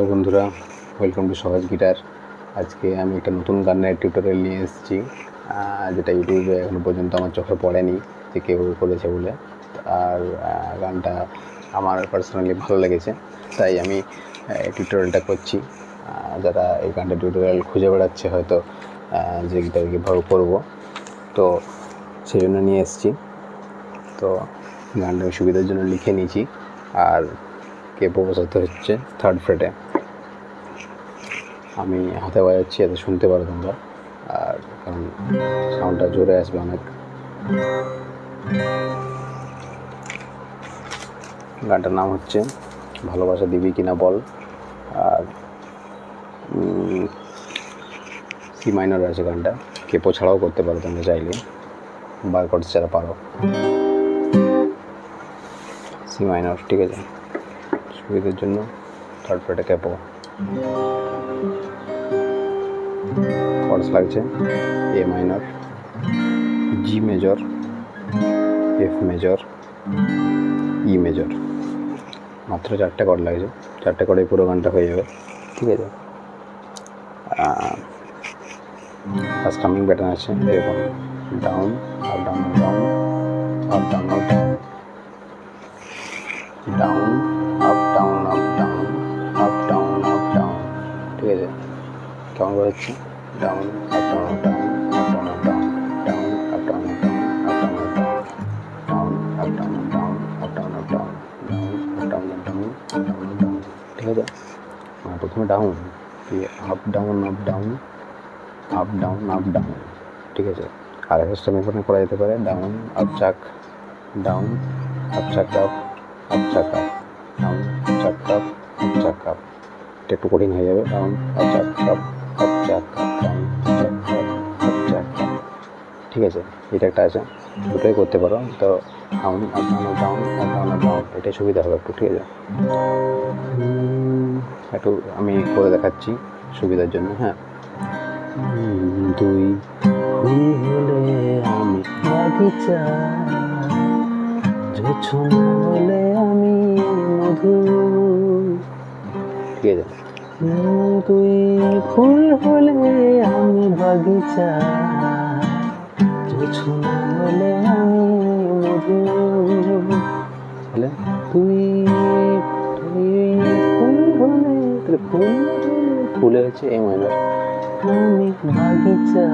Hello বন্ধুরা, welcome to সহজ guitar. আজকে আমি একটা নতুন গানের টিউটোরিয়াল নিয়ে এসেছি, যেটা ইউটিউবে এখনো পর্যন্ত আমার চোখে পড়েনি যে কেউ করেছে বলে। আর গানটা আমার পার্সোনালি ভালো লেগেছে, তাই আমি টিউটোরিয়ালটা করছি। যারা এই গানটা টিউটোরিয়াল খুঁজে বেড়াচ্ছে হয়তো যে গিটার কীভাবে করবো, তো সেই জন্য নিয়ে এসেছি। তো গানটা আমি সুবিধার জন্য লিখে নিয়েছি। আর কেপো বসাতে হচ্ছে 3rd ফ্রেটে। আমি হাতে বাজাচ্ছি যাতে শুনতে পারো তোমরা, আর কারণ সাউন্ডটা জোরে আসবে অনেক। গানটার নাম হচ্ছে ভালোবাসা দিবি কিনা বল। আর সি মাইনর আছে গানটা, কেপো ছাড়াও করতে পারো তোমরা চাইলে, বার কর্ডস যারা পারো। সি মাইনর, ঠিক আছে। সুবিধার জন্য 3rd ফ্রেটে কেপো। কর্ডস লাগছে A minor, G major, F major, E major. মাত্র 4টে কর্ড লাগছে, 4টে কর্ডে পুরো গানটা হয়ে যাবে, ঠিক আছে। ফার্স্ট স্ট্রামিং প্যাটার্ন আছে এরকম: down up down down, up down up down, down up down up down, up down up down, ঠিক আছে। কেমন করে হচ্ছে? Down up down up down, up down up down, down up down up down, up down up down, down up down up down, up down up down, down up down up down, down up down, ঠিক আছে। প্রথমে down, up down up down, up down up down, ঠিক আছে। আর একটা strumming pattern করা যেতে পারে: down up চাক, ডাউন আপ চাক আপ, আপ চাক আপ, ডাউন চাক আপ, আপ চাক আপ। এটা একটু কঠিন হয়ে যাবে। ডাউন আপ চাক আপ, আপ চাক আপ, ডাউন চাক আপ, আপ চাক আপ, ঠিক আছে। এটা একটা আছে, দুটোই করতে পারো। তো down up down up down, up down up down, এটাই সুবিধা হবে একটু, ঠিক আছে। একটু আমি করে দেখাচ্ছি সুবিধার জন্য, হ্যাঁ। তুই ফুল হলে আমি বাগিচা, জোছনা হলে আমি মধু, ঠিক আছে। তুই ফুল হলে আমি বাগিচা, জোছনা হলে আমি মধু, হলে তুই ফুল হলে, ফুলে হচ্ছে এ মাইনর, আমি বাগিচা,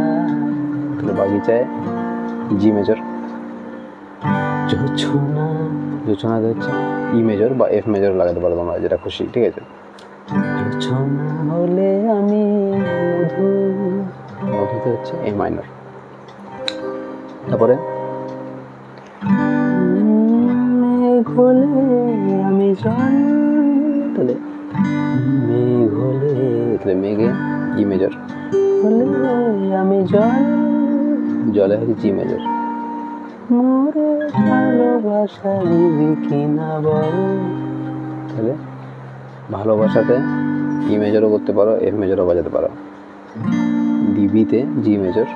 তাহলে বাগিচায় জি মেজর, জোছনা হচ্ছে ই মেজর বা এফ মেজর লাগাতে পারো তোমরা, যেটা খুশি, ঠিক আছে। জোছনা হলে আমি মধু, মধুতে হচ্ছে এ মাইনর। তারপরে মেঘ হলে আমি জল, তাহলে মেঘ হলে, তাহলে মেঘে ই মেজর, হলে আমি জল, জলে হচ্ছে জি মেজর। মোরে ভালোবাসা দিবি কিনা বল, তাহলে ভালোবাসাতে ই মেজরও করতে পারো, এফ মেজরও বাজাতে পারো। দিবিতে জি মেজর,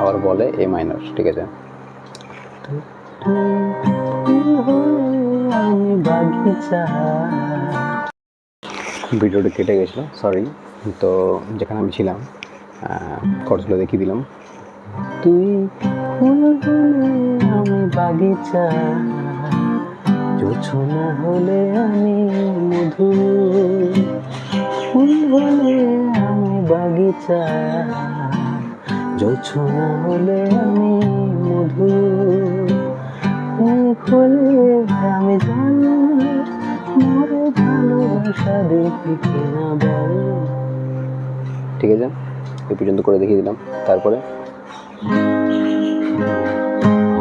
আবার বলে এ মাইনর, ঠিক আছে। আমি বাগিচা। ভিডিওটা কেটে গেছিলো, সরি। তো যেখানে আমি ছিলাম খরচগুলো দেখিয়ে দিলাম। তুই ফুল হলে আমি বাগিচা, জোছনা হলে আমি মধু, ফুল হলে আমি বাগিচা, জোছনা হলে আমি মধু, হলে আমি জানি মোরে ভালোবাসা দেখি কিনা বল, ঠিক আছে। এই পর্যন্ত করে দেখিয়ে দিলাম। তারপরে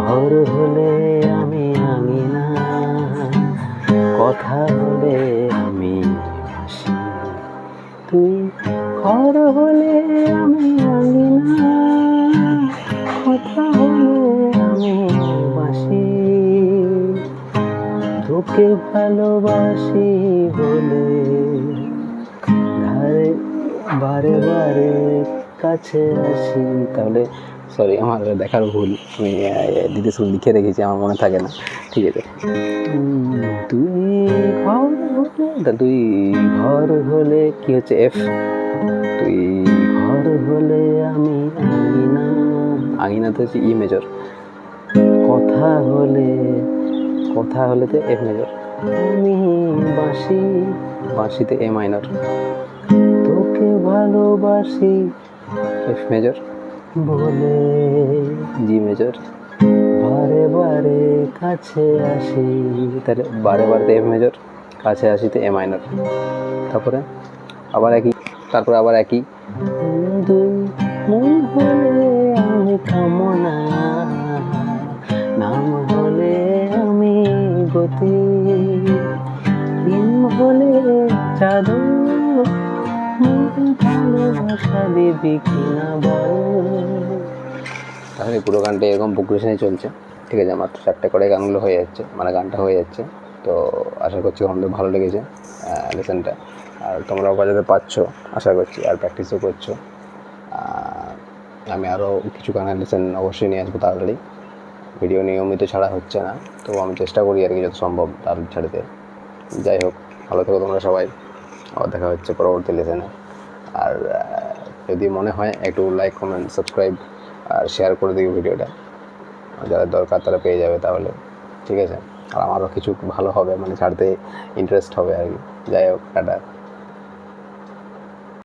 ঘর হলে আমি আঙিনা, কথা হলে আমি হাসি, তুই ঘর হলে আমি আঙিনা, কথা হলে আমি বাসি, তোকে ভালোবাসি বলে ধারে বারে বারে কাছে আসি। তাহলে সরি, আমার দেখার ভুল, আমি দিতে শুধু লিখে রেখেছি, আমার মনে থাকে না, ঠিক আছে। তুই ঘর তুই ঘর হলে কি হচ্ছে এফ, তুই ঘর হলে আমি আঙিনা, আঙিনাতে হচ্ছে ই মেজর, কথা হলে, কথা হলে তো এফ মেজর, আমি বাঁশি, বাঁশিতে এ মাইনর, তোকে ভালোবাসি এফ মেজর বলে জি মেজর, বারে বারে কাছে আসি, তাহলে বারে বারে এফ মেজর, কাছে আসিতে এ মাইনর, তারপরে আবার একই, তারপরে আবার একই, দুই মন হলে আমি কামনা, নাম হলে আমি গতি, দিন হলে চাঁদ, ভালোবাসা দিবি কিনা বল। তাহলে পুরো গানটা এরকম প্রোগ্রেশনে চলছে, ঠিক আছে। মাত্র 4টে করে গানগুলো হয়ে যাচ্ছে, মানে গানটা হয়ে যাচ্ছে। তো আশা করছি তোমাদের ভালো লেগেছে লেসনটা, আর তোমরাও বাজাতে পারছো আশা করছি, আর প্র্যাকটিসও করছো। আমি আরও কিছু গানের লেসন অবশ্যই নিয়ে আসবো তাড়াতাড়ি। ভিডিও নিয়মিত ছাড়া হচ্ছে না, তো আমি চেষ্টা করি আর কি যত সম্ভব তাড়াতাড়ি ছাড়তে। যাই হোক, ভালো থেকো তোমরা সবাই, আবার দেখা হচ্ছে পরবর্তী লেসনে। আর যদি মনে হয় একটু লাইক, কমেন্ট, সাবস্ক্রাইব আর শেয়ার করে দিও ভিডিওটা, যারা দরকার তারা পেয়ে যাবে তাহলে, ঠিক আছে। আর আমারও কিছু ভালো হবে, মানে ছাড়তে ইন্টারেস্ট হবে আর কি। যাই হোক, টাটা।